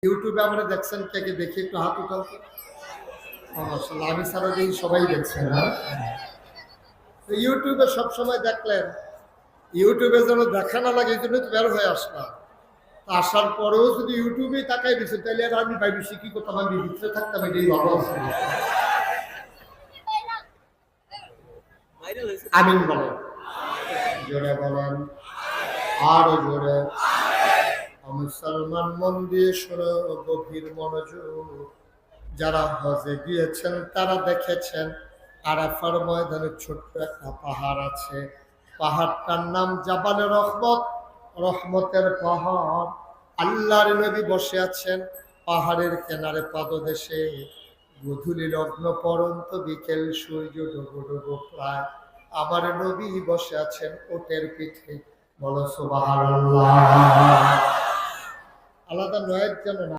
ইউটিউবে আমরা দেখছেন কে কে দেখি একটু হাত উঠাও তো। মাশাআল্লাহ, আমি সারা দিন সবাই দেখছেন না। তো ইউটিউবে সবসময় দেখলেন, ইউটিউবে যেন দেখা না লাগে এই জন্য তো বের হয়ে আসলাম। আসার পরেও যদি ইউটিউবেই তাকাই দিচ্ছে তাহলে আর আমি ভাবছি কি করতাম, আমি ভিতরে থাকতাম, এটাই ভালো আছে। আমিন বলেন, জোরে বলেন, আরো জোরে। মুসলমান মন দিয়ে শোনো, গভীর মনোযোগ। যারা হজে গিয়েছেন তারা দেখেছেন আরাফার ময়দানে ছোট্ট একটা পাহাড় আছে। পাহাড়টার নাম জাবালে রহমত, রহমতের পাহাড়। আল্লাহর নবী বসে আছেন পাহাড়ের কিনারে পাদদেশে। গধূলি লগ্ন পরন্ত বিকেল সূর্য ডুবো ডুবো প্রায়। আমার নবী বসে আছেন ওটের পিঠে। বলো সুবহানাল্লাহ। আলাদা নয়ের জন্য না।